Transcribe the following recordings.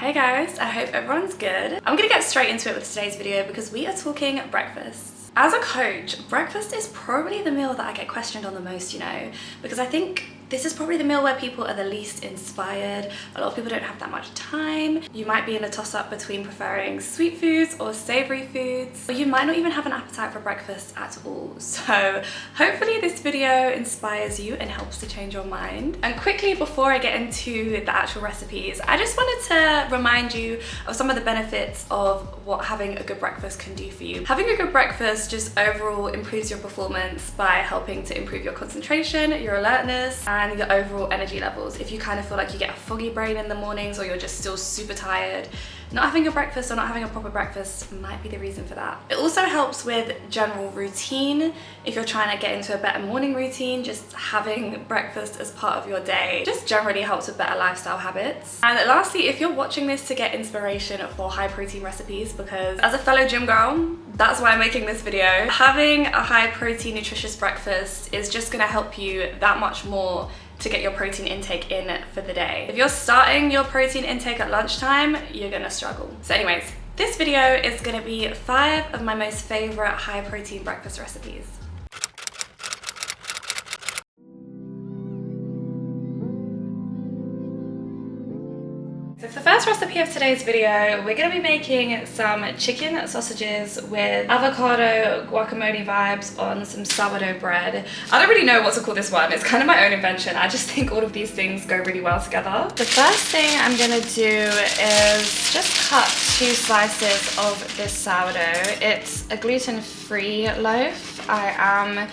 Hey guys, I hope everyone's good. I'm gonna get straight into it with today's video because we are talking breakfast. As a coach, breakfast is probably the meal that I get questioned on the most, you know, because I think this is probably the meal where people are the least inspired. A lot of people don't have that much time. You might be in a toss-up between preferring sweet foods or savory foods, or you might not even have an appetite for breakfast at all. So hopefully this video inspires you and helps to change your mind. And quickly, before I get into the actual recipes, I just wanted to remind you of some of the benefits of what having a good breakfast can do for you. Having a good breakfast just overall improves your performance by helping to improve your concentration, your alertness, and your overall energy levels. If you kind of feel like you get a foggy brain in the mornings or you're just still super tired, not having a breakfast or not having a proper breakfast might be the reason for that. It also helps with general routine. If you're trying to get into a better morning routine, just having breakfast as part of your day just generally helps with better lifestyle habits. And lastly, if you're watching this to get inspiration for high protein recipes, because as a fellow gym girl, that's why I'm making this video, having a high protein nutritious breakfast is just gonna help you that much more to get your protein intake in for the day. If you're starting your protein intake at lunchtime, you're gonna struggle. So anyways, this video is gonna be 5 of my most favorite high protein breakfast recipes. So for the first recipe of today's video, we're going to be making some chicken sausages with avocado guacamole vibes on some sourdough bread. I don't really know what to call this one. It's kind of my own invention. I just think all of these things go really well together. The first thing I'm going to do is just cut 2 slices of this sourdough. It's a gluten-free loaf. I am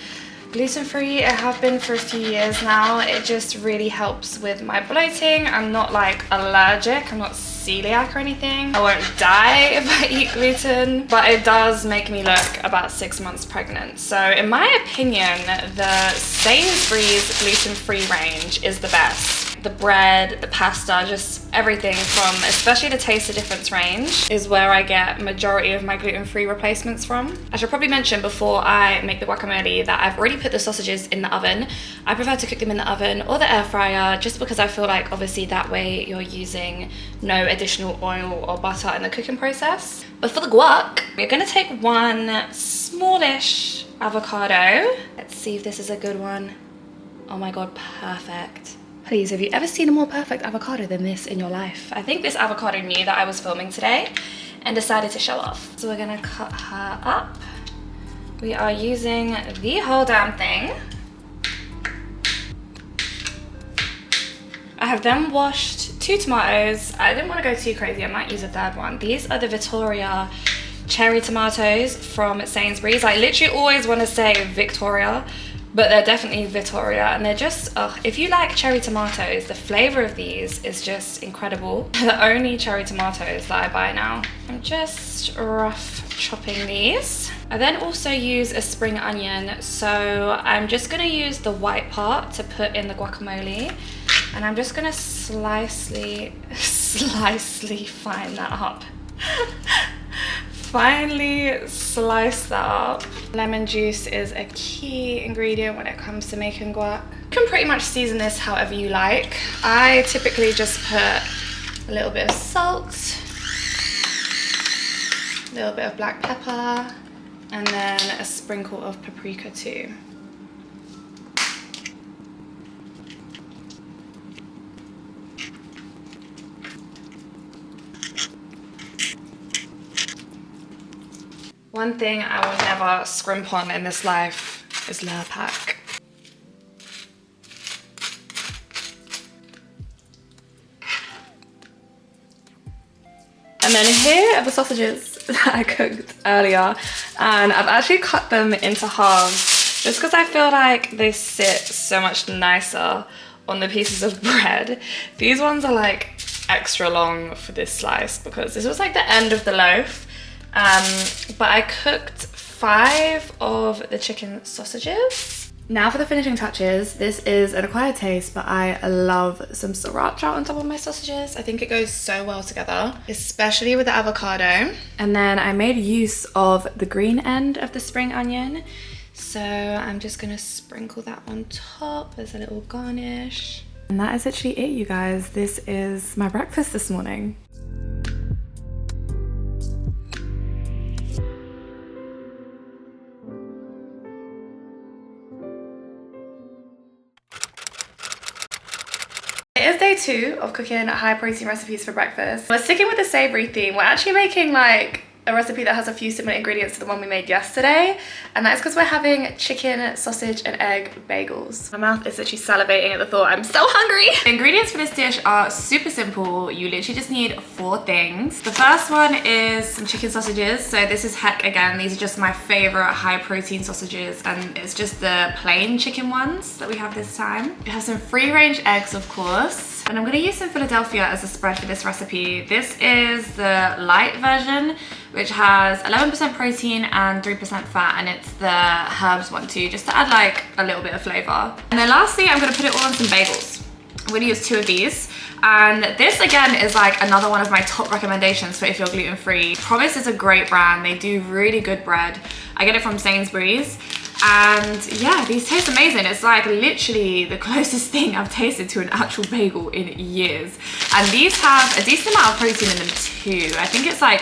gluten-free. I have been for a few years now. It just really helps with my bloating. I'm not like allergic, I'm not celiac or anything. I won't die if I eat gluten, but it does make me look about 6 months pregnant. So in my opinion, the Sainsbury's gluten-free range is the best. The bread, the pasta, just everything from, especially the Taste the Difference range, is where I get majority of my gluten-free replacements from. I should probably mention before I make the guacamole that I've already put the sausages in the oven. I prefer to cook them in the oven or the air fryer just because I feel like obviously that way you're using no additional oil or butter in the cooking process. But for the guac, we're gonna take 1 smallish avocado. Let's see if this is a good one. Oh my God, perfect. Please, have you ever seen a more perfect avocado than this in your life? I think this avocado knew that I was filming today and decided to show off. So we're gonna cut her up. We are using the whole damn thing. I have then washed 2 tomatoes. I didn't want to go too crazy. I might use a 3rd one. These are the Victoria cherry tomatoes from Sainsbury's. I literally always want to say Victoria, but they're definitely Victoria, and they're just, if you like cherry tomatoes, the flavor of these is just incredible. The only cherry tomatoes that I buy now. I'm just rough chopping these. I then also use a spring onion, so I'm just gonna use the white part to put in the guacamole, and I'm just gonna slicely fine that up. Finally slice that up. Lemon juice is a key ingredient when it comes to making guac. You can pretty much season this however you like. I typically just put a little bit of salt, a little bit of black pepper, and then a sprinkle of paprika too. One thing I will never scrimp on in this life is Lurpak. And then here are the sausages that I cooked earlier, and I've actually cut them into halves just because I feel like they sit so much nicer on the pieces of bread. These ones are like extra long for this slice because this was like the end of the loaf. But I cooked 5 of the chicken sausages. Now for the finishing touches. This is an acquired taste, but I love some sriracha on top of my sausages. I think it goes so well together, especially with the avocado. And then I made use of the green end of the spring onion. So I'm just gonna sprinkle that on top as a little garnish. And that is literally it, you guys. This is my breakfast this morning. 2 of cooking high protein recipes for breakfast. We're sticking with the savory theme. We're actually making like a recipe that has a few similar ingredients to the one we made yesterday, and that's because we're having chicken, sausage and egg bagels. My mouth is literally salivating at the thought. I'm so hungry. The ingredients for this dish are super simple. You literally just need 4 things. The first one is some chicken sausages. So this is heck again, these are just my favorite high protein sausages, and it's just the plain chicken ones that we have this time. We have some free range eggs, of course. And I'm gonna use some Philadelphia as a spread for this recipe. This is the light version, which has 11% protein and 3% fat, and it's the herbs one too, just to add like a little bit of flavor. And then lastly, I'm gonna put it all on some bagels. I'm gonna use 2 of these. And this again is like another one of my top recommendations for if you're gluten-free. Promise is a great brand. They do really good bread. I get it from Sainsbury's. And yeah, these taste amazing. It's like literally the closest thing I've tasted to an actual bagel in years. And these have a decent amount of protein in them too. I think it's like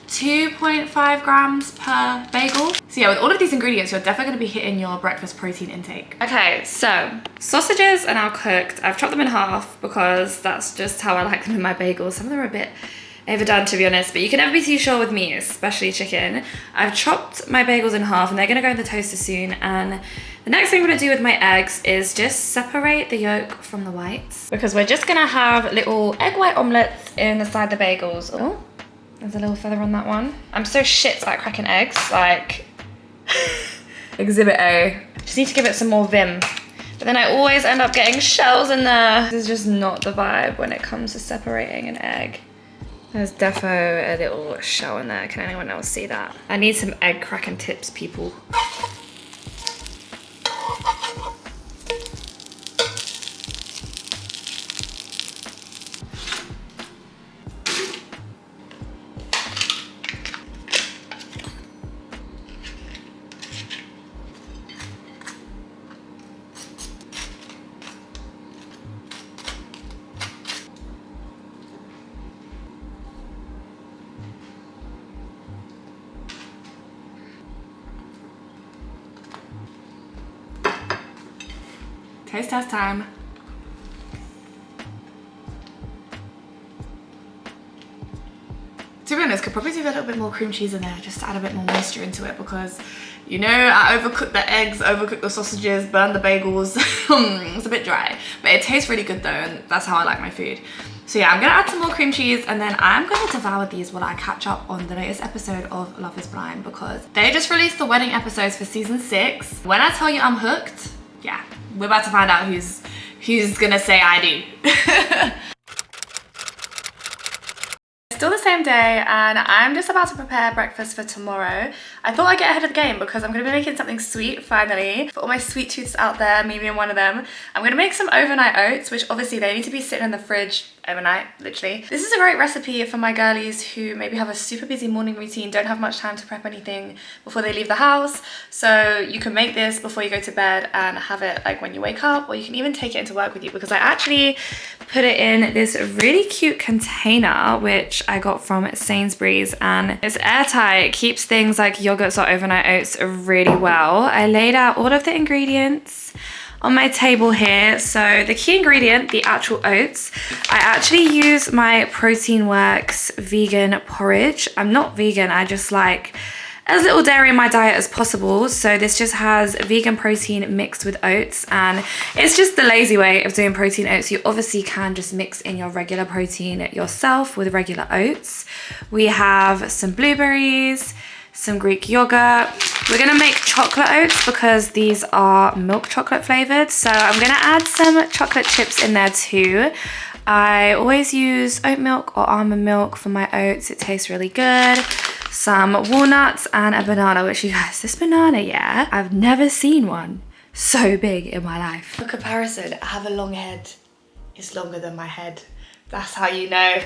2.5 grams per bagel. So yeah, with all of these ingredients, you're definitely gonna be hitting your breakfast protein intake. Okay, so sausages are now cooked. I've chopped them in half because that's just how I like them in my bagels. Some of them are a bit overdone, to be honest, but you can never be too sure with me, especially chicken. I've chopped my bagels in half and they're gonna go in the toaster soon. And the next thing I'm gonna do with my eggs is just separate the yolk from the whites, because we're just gonna have little egg white omelettes inside the bagels. Oh, there's a little feather on that one. I'm so shit at cracking eggs, like exhibit A. Just need to give it some more vim. But then I always end up getting shells in there. This is just not the vibe when it comes to separating an egg. There's defo a little shell in there. Can anyone else see that? I need some egg cracking tips, people. Taste test time. To be honest, could probably do a little bit more cream cheese in there just to add a bit more moisture into it, because you know I overcooked the eggs, overcooked the sausages, burned the bagels. It's a bit dry, but it tastes really good though, and that's how I like my food. So yeah, I'm gonna add some more cream cheese, and then I'm gonna devour these while I catch up on the latest episode of Love is Blind, because they just released the wedding episodes for season 6. When I tell you I'm hooked, yeah, we're about to find out who's gonna say I do. Still the same day, and I'm just about to prepare breakfast for tomorrow. I thought I'd get ahead of the game because I'm going to be making something sweet finally. For all my sweet tooths out there, me being one of them, I'm going to make some overnight oats, which obviously they need to be sitting in the fridge overnight, literally. This is a great recipe for my girlies who maybe have a super busy morning routine, don't have much time to prep anything before they leave the house. So you can make this before you go to bed and have it like when you wake up, or you can even take it into work with you, because I actually put it in this really cute container which I got from Sainsbury's, and it's airtight. It keeps things like yogurts or overnight oats really well. I laid out all of the ingredients on my table here. So the key ingredient, the actual oats, I actually use my Protein Works vegan porridge. I'm not vegan, I just like as little dairy in my diet as possible. So this just has vegan protein mixed with oats, and it's just the lazy way of doing protein oats. You obviously can just mix in your regular protein yourself with regular oats. We have some blueberries, some Greek yogurt. We're gonna make chocolate oats because these are milk chocolate flavored. So I'm gonna add some chocolate chips in there too. I always use oat milk or almond milk for my oats. It tastes really good. Some walnuts and a banana, which you guys, this banana, yeah, I've never seen one so big in my life. For comparison, I have a long head. It's longer than my head. That's how you know.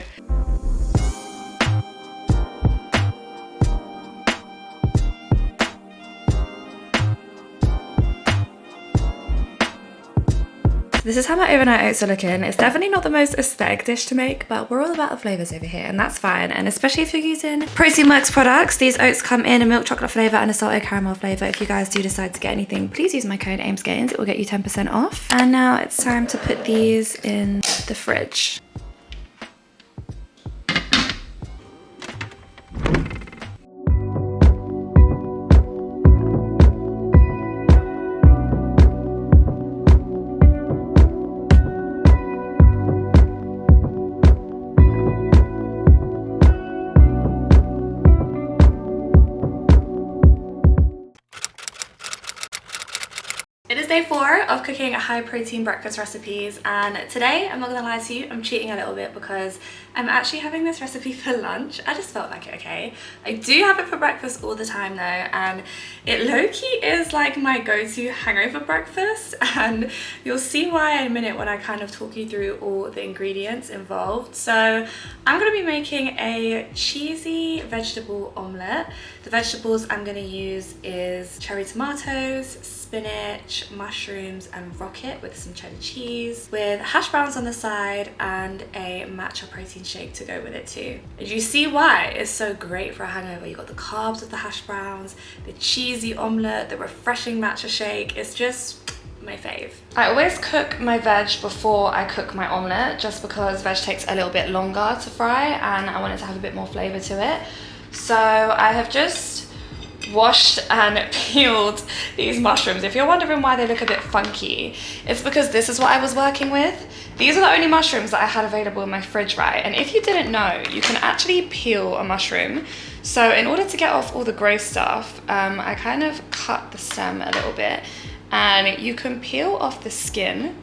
This is how my overnight oats are looking. It's definitely not the most aesthetic dish to make, but we're all about the flavors over here, and that's fine. And especially if you're using Protein Works products, these oats come in a milk chocolate flavor and a salted caramel flavor. If you guys do decide to get anything, please use my code AIMSGAINS. It will get you 10% off. And now it's time to put these in the fridge. It is day 4 of cooking high protein breakfast recipes, and today, I'm not gonna lie to you, I'm cheating a little bit because I'm actually having this recipe for lunch. I just felt like it, okay? I do have it for breakfast all the time though, and it low-key is like my go-to hangover breakfast, and you'll see why in a minute when I kind of talk you through all the ingredients involved. So I'm gonna be making a cheesy vegetable omelette. The vegetables I'm gonna use is cherry tomatoes, spinach, mushrooms and rocket with some cheddar cheese, with hash browns on the side and a matcha protein shake to go with it too. And you see why it's so great for a hangover. You got the carbs with the hash browns, the cheesy omelette, the refreshing matcha shake. It's just my fave. I always cook my veg before I cook my omelette just because veg takes a little bit longer to fry and I want it to have a bit more flavor to it. So I have just washed and peeled these mushrooms. If you're wondering why they look a bit funky, it's because this is what I was working with. These are the only mushrooms that I had available in my fridge, right? And if you didn't know, you can actually peel a mushroom. So in order to get off all the gross stuff, I kind of cut the stem a little bit, and you can peel off the skin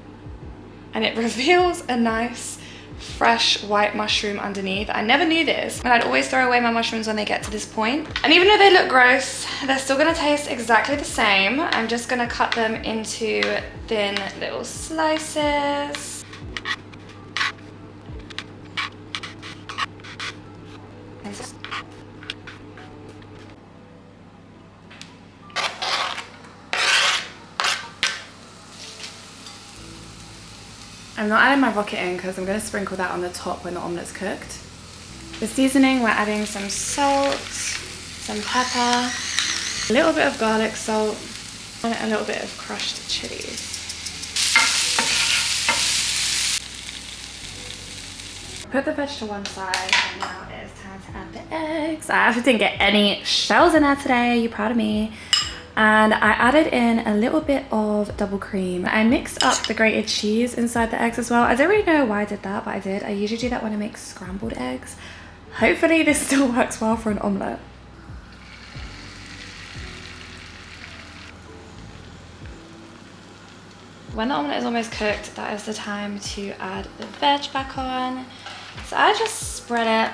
and it reveals a nice fresh white mushroom underneath. I never knew this, and I'd always throw away my mushrooms when they get to this point. And even though they look gross, they're still gonna taste exactly the same. I'm just gonna cut them into thin little slices. I'm not adding my rocket in because I'm going to sprinkle that on the top when the omelette's cooked. The seasoning, we're adding some salt, some pepper, a little bit of garlic salt, and a little bit of crushed chilies. Put the veg to one side, and now it's time to add the eggs. I actually didn't get any shells in there today. Are you proud of me? And I added in a little bit of double cream. I mixed up the grated cheese inside the eggs as well. I don't really know why I did that, but I did. I usually do that when I make scrambled eggs. Hopefully this still works well for an omelette. When the omelette is almost cooked, that is the time to add the veg back on. So I just spread it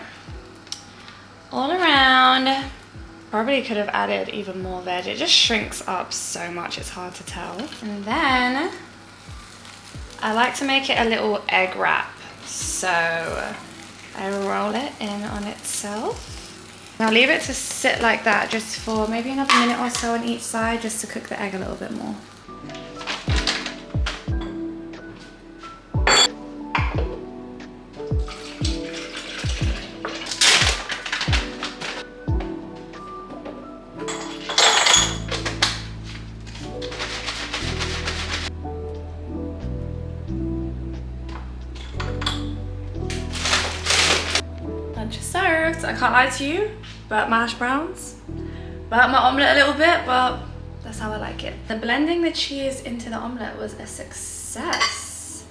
all around. Probably could have added even more veg. It just shrinks up so much, it's hard to tell. And then I like to make it a little egg wrap. So I roll it in on itself. Now leave it to sit like that just for maybe another minute or so on each side, just to cook the egg a little bit more. Served. I can't lie to you, burnt my hash browns, burnt my omelette a little bit, but that's how I like it. And blending the cheese into the omelette was a success.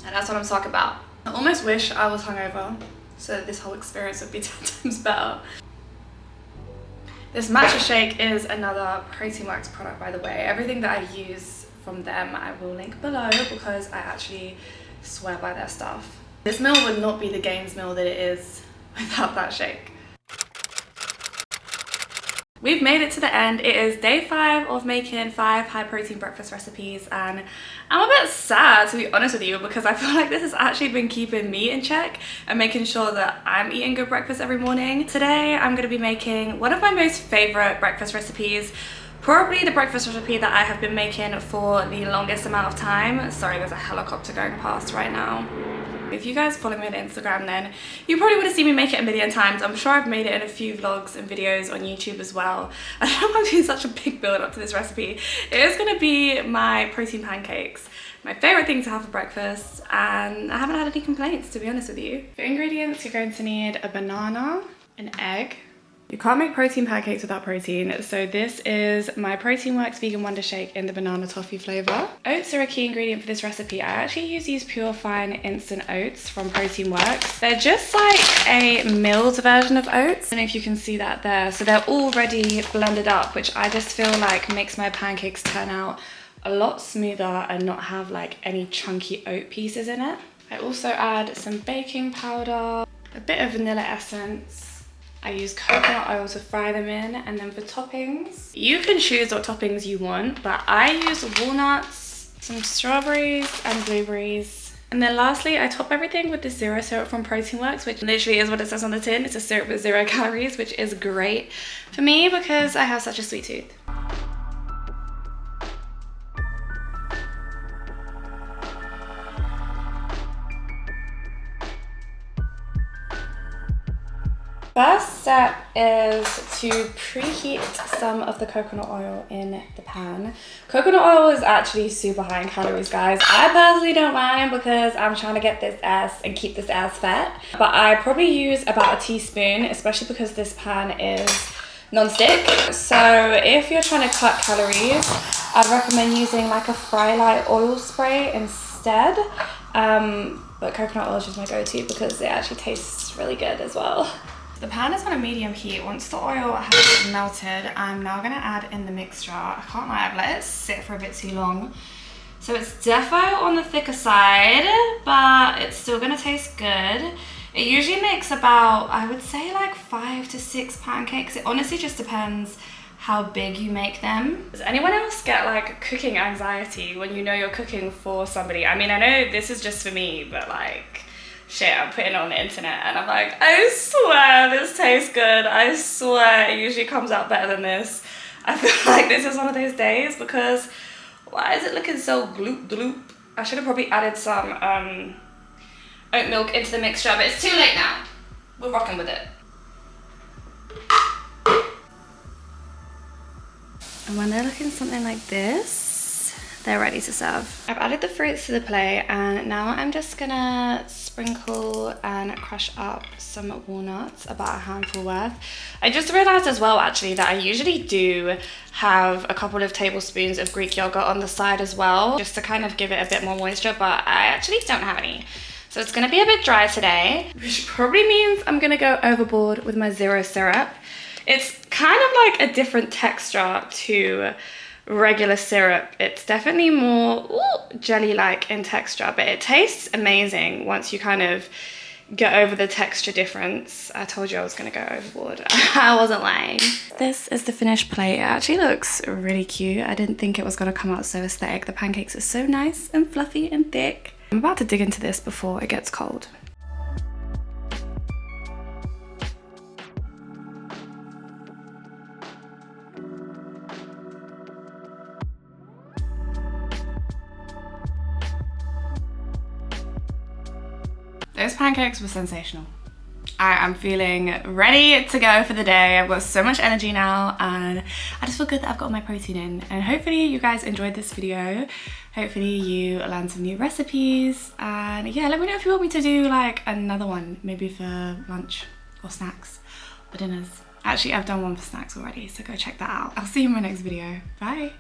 And that's what I'm talking about. I almost wish I was hungover so that this whole experience would be 10 times better. This matcha shake is another Protein Works product, by the way. Everything that I use from them I will link below because I actually swear by their stuff. This meal would not be the Gains meal that it is without that shake. We've made it to the end. It is day 5 of making 5 high protein breakfast recipes, and I'm a bit sad, to be honest with you, because I feel like this has actually been keeping me in check and making sure that I'm eating good breakfast every morning. Today I'm going to be making one of my most favorite breakfast recipes, probably the breakfast recipe that I have been making for the longest amount of time. Sorry, there's a helicopter going past right now. If you guys follow me on Instagram, then you probably would have seen me make it a million times. I'm sure I've made it in a few vlogs and videos on YouTube as well. I don't know why I'm doing such a big build up to this recipe. It is going to be my protein pancakes. My favourite thing to have for breakfast, and I haven't had any complaints, to be honest with you. For ingredients, you're going to need a banana, an egg. You can't make protein pancakes without protein, so this is my Protein Works Vegan Wonder Shake in the banana toffee flavour. Oats are a key ingredient for this recipe. I actually use these DFYNE instant oats from Protein Works. They're just like a milled version of oats. I don't know if you can see that there. So they're already blended up, which I just feel like makes my pancakes turn out a lot smoother and not have like any chunky oat pieces in it. I also add some baking powder, a bit of vanilla essence. I use coconut oil to fry them in, and then for toppings, you can choose what toppings you want, but I use walnuts, some strawberries and blueberries. And then lastly, I top everything with the zero syrup from Protein Works, which literally is what it says on the tin. It's a syrup with 0 calories, which is great for me because I have such a sweet tooth. First step is to preheat some of the coconut oil in the pan. Coconut oil is actually super high in calories, guys. I personally don't mind because I'm trying to get this ass and keep this ass fat. But I probably use about a teaspoon, especially because this pan is non-stick. So if you're trying to cut calories, I'd recommend using like a Fry Light oil spray instead. But coconut oil is just my go-to because it actually tastes really good as well. The pan is on a medium heat. Once the oil has melted, I'm now gonna add in the mixture. I can't lie, I've let it sit for a bit too long. So it's defo on the thicker side, but it's still gonna taste good. It usually makes about, I would say like 5 to 6 pancakes. It honestly just depends how big you make them. Does anyone else get like cooking anxiety when you know you're cooking for somebody? I mean, I know this is just for me, but like, shit, I'm putting it on the internet and I'm like, I swear this tastes good. I swear it usually comes out better than this. I feel like this is one of those days because why is it looking so gloop gloop? I should have probably added some oat milk into the mixture, but it's too late now. We're rocking with it. And when they're looking something like this, they're ready to serve. I've added the fruits to the plate, and now I'm just gonna sprinkle and crush up some walnuts, about a handful worth. I just realized as well actually that I usually do have a couple of tablespoons of Greek yogurt on the side as well, just to kind of give it a bit more moisture, but I actually don't have any. So it's gonna be a bit dry today, which probably means I'm gonna go overboard with my zero syrup. It's kind of like a different texture to regular syrup. It's definitely more jelly-like in texture, but it tastes amazing once you kind of get over the texture difference. I told you I was gonna go overboard. I wasn't lying. This is the finished plate. It actually looks really cute. I didn't think it was gonna come out so aesthetic. The pancakes are so nice and fluffy and thick. I'm about to dig into this before it gets cold. Those pancakes were sensational. I am feeling ready to go for the day. I've got so much energy now and I just feel good that I've got my protein in. And hopefully you guys enjoyed this video. Hopefully you learned some new recipes. And yeah, let me know if you want me to do like another one, maybe for lunch or snacks or dinners. Actually, I've done one for snacks already, so go check that out. I'll see you in my next video. Bye.